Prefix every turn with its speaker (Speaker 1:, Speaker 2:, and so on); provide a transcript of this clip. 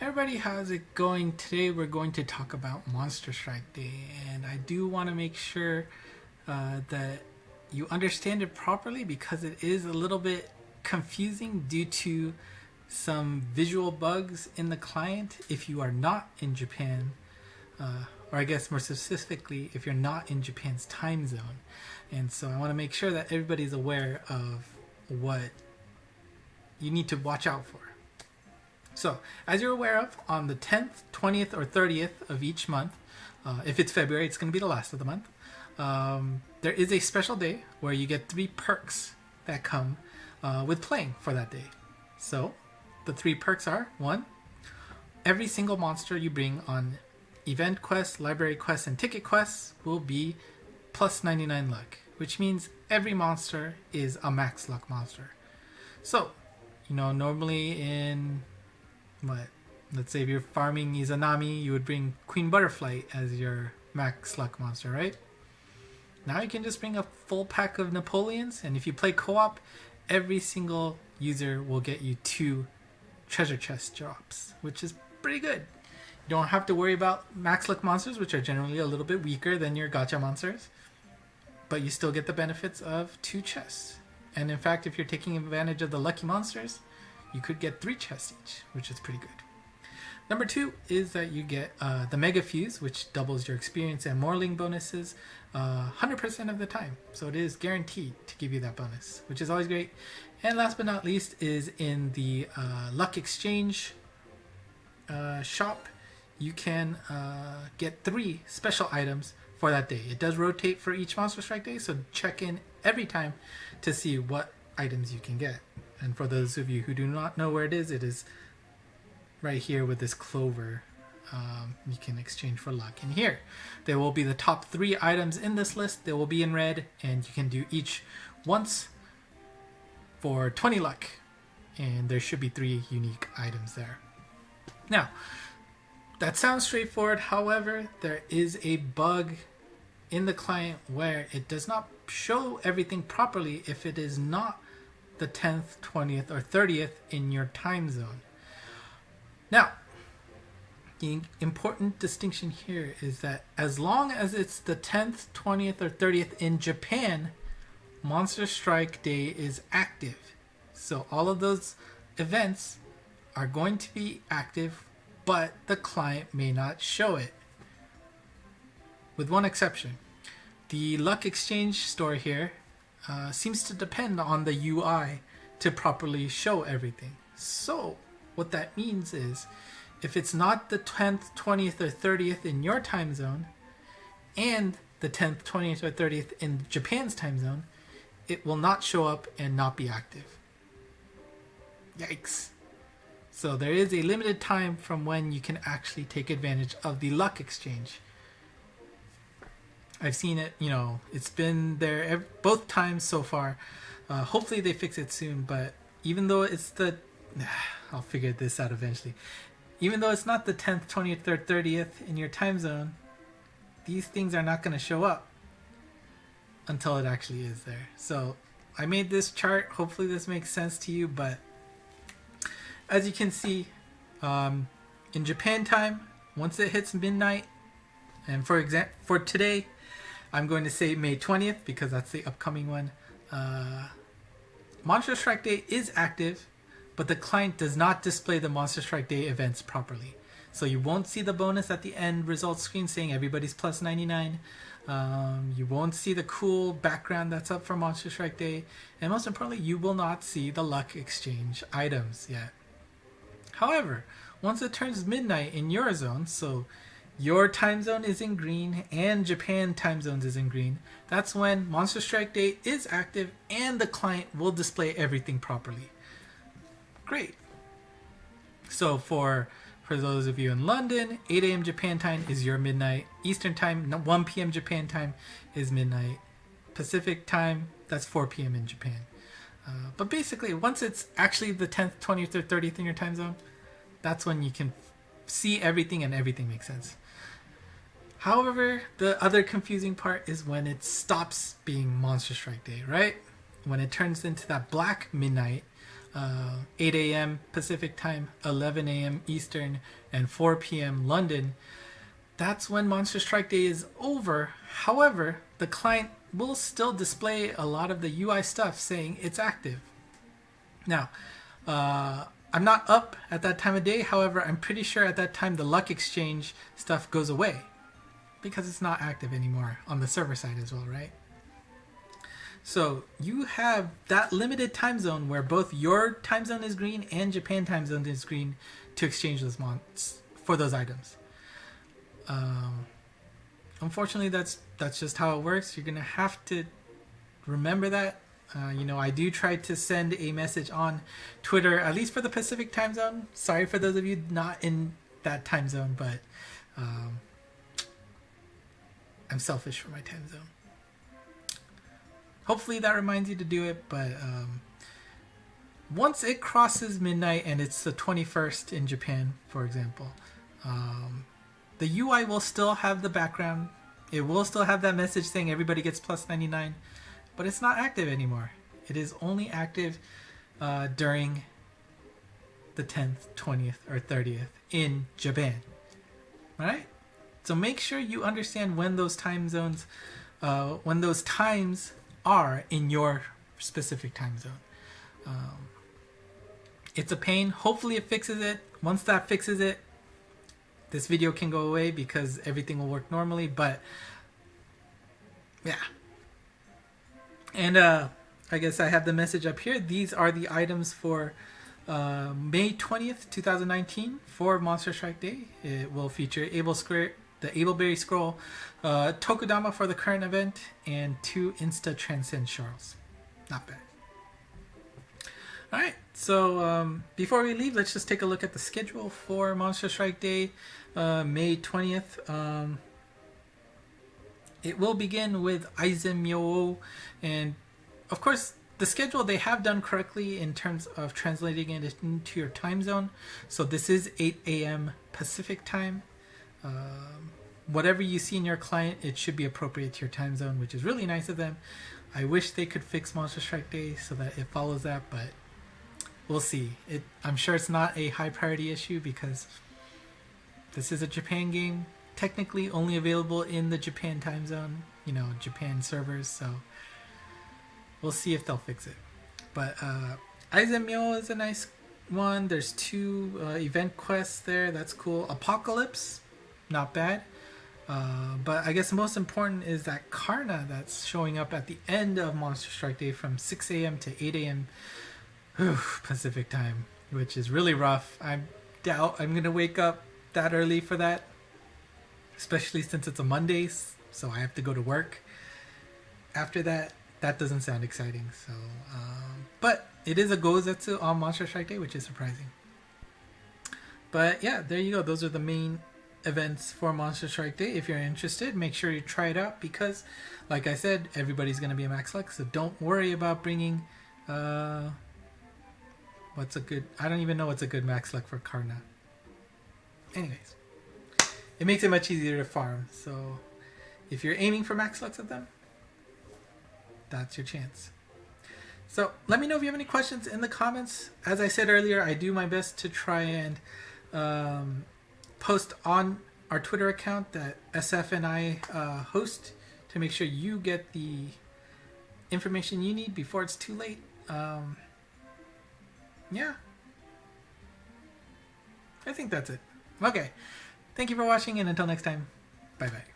Speaker 1: Everybody, how's it going? Today we're going to talk about Monster Strike Day, and I do want to make sure that you understand it properly because it is a little bit confusing due to some visual bugs in the client if you are not in Japan, or I guess more specifically if you're not in Japan's time zone. And so I want to make sure that everybody's aware of what you need to watch out for. So, as you're aware of, on the 10th, 20th, or 30th of each month, if it's February, it's going to be the last of the month, there is a special day where you get 3 perks that come with playing for that day. So, the 3 perks are, 1, every single monster you bring on event quests, library quests, and ticket quests will be plus 99 luck, which means every monster is a max luck monster. So, normally in let's say if you're farming Izanami, you would bring Queen Butterfly as your max luck monster, right? Now you can just bring a full pack of Napoleons, and if you play co-op, every single user will get you 2 treasure chest drops, which is pretty good. You don't have to worry about max luck monsters, which are generally a little bit weaker than your gacha monsters, but you still get the benefits of 2 chests. And in fact, if you're taking advantage of the lucky monsters, you could get 3 chests each, which is pretty good. Number 2 is that you get the megafuse, which doubles your experience and morling bonuses 100% of the time. So it is guaranteed to give you that bonus, which is always great. And last but not least is in the luck exchange shop, you can get 3 special items for that day. It does rotate for each Monster Strike Day, so check in every time to see what items you can get. And for those of you who do not know where it is right here with this clover. You can exchange for luck. And here, there will be the top 3 items in this list. They will be in red, and you can do each once for 20 luck. And there should be 3 unique items there. Now, that sounds straightforward. However, there is a bug in the client where it does not show everything properly if it is not the 10th, 20th, or 30th in your time zone. Now, the important distinction here is that as long as it's the 10th, 20th, or 30th in Japan, Monster Strike Day is active. So all of those events are going to be active, but the client may not show it. With one exception. The Luck Exchange store here seems to depend on the UI to properly show everything. So what that means is if it's not the 10th, 20th, or 30th in your time zone and the 10th, 20th, or 30th in Japan's time zone, it will not show up and not be active. Yikes. So there is a limited time from when you can actually take advantage of the Luck Exchange. I've seen it, it's been there both times so far. Hopefully they fix it soon, but even though it's I'll figure this out eventually. Even though it's not the 10th, 20th, or 30th in your time zone, these things are not going to show up until it actually is there. So I made this chart. Hopefully this makes sense to you, but as you can see, in Japan time, once it hits midnight, and for today, I'm going to say May 20th because that's the upcoming one. Monster Strike Day is active, but the client does not display the Monster Strike Day events properly. So you won't see the bonus at the end results screen saying everybody's plus 99. You won't see the cool background that's up for Monster Strike Day. And most importantly, you will not see the Luck Exchange items yet. However, once it turns midnight in your zone, so your time zone is in green and Japan time zones is in green, that's when Monster Strike Day is active and the client will display everything properly. Great. So for those of you in London, 8 a.m. Japan time is your midnight. Eastern time, 1 p.m. Japan time is midnight. Pacific time, that's 4 p.m. in Japan. But basically, once it's actually the 10th, 20th, or 30th in your time zone, that's when you can see everything and everything makes sense. However, the other confusing part is when it stops being Monster Strike Day, right? When it turns into that black midnight 8 a.m. Pacific time, 11 a.m. Eastern, and 4 p.m. London, that's when Monster Strike Day is over. However, the client will still display a lot of the UI stuff saying it's active. Now, I'm not up at that time of day. However, I'm pretty sure at that time the luck exchange stuff goes away because it's not active anymore on the server side as well, right? So you have that limited time zone where both your time zone is green and Japan time zone is green to exchange those months for those items. Unfortunately, that's just how it works. You're gonna have to remember that. I do try to send a message on Twitter, at least for the Pacific time zone. Sorry for those of you not in that time zone, but I'm selfish for my time zone. Hopefully that reminds you to do it, but once it crosses midnight and it's the 21st in Japan, for example, the UI will still have the background. It will still have that message saying everybody gets plus 99, but it's not active anymore. It is only active during the 10th, 20th, or 30th in Japan. All right? So make sure you understand when those time zones, when those times are in your specific time zone. It's a pain. Hopefully it fixes it. Once that fixes it, this video can go away because everything will work normally. But yeah. And I guess I have the message up here. These are the items for May 20th, 2019 for Monster Strike Day. It will feature the Ableberry Scroll, Tokudama for the current event, and 2 Insta Transcend Sharls. Not bad. Alright, so before we leave, let's just take a look at the schedule for Monster Strike Day, May 20th. It will begin with Aizemyo, and of course, the schedule they have done correctly in terms of translating it into your time zone. So this is 8 a.m. Pacific time. Whatever you see in your client, it should be appropriate to your time zone, which is really nice of them. I wish they could fix Monster Strike Day so that it follows that, but we'll see. I'm sure it's not a high priority issue because this is a Japan game, technically only available in the Japan time zone, Japan servers, so we'll see if they'll fix it. But Aizemyo is a nice one. There's 2 event quests there. That's cool. Apocalypse, not bad. But I guess the most important is that Karna that's showing up at the end of Monster Strike Day from 6 a.m. to 8 a.m. Pacific time, which is really rough. I doubt I'm going to wake up that early for that, especially since it's a Monday, so I have to go to work after that. That doesn't sound exciting. So, but it is a Gozetsu on Monster Strike Day, which is surprising. But yeah, there you go. Those are the main events for Monster Strike Day. If you're interested, make sure you try it out because, like I said, everybody's going to be a max luck. So don't worry about bringing. What's a good? I don't even know what's a good max luck for Karna. Anyways, it makes it much easier to farm. So if you're aiming for max lucks of them, that's your chance. So let me know if you have any questions in the comments. As I said earlier, I do my best to try and post on our Twitter account that SF and I host to make sure you get the information you need before it's too late. Yeah. I think that's it. Okay. Thank you for watching, and until next time, bye-bye.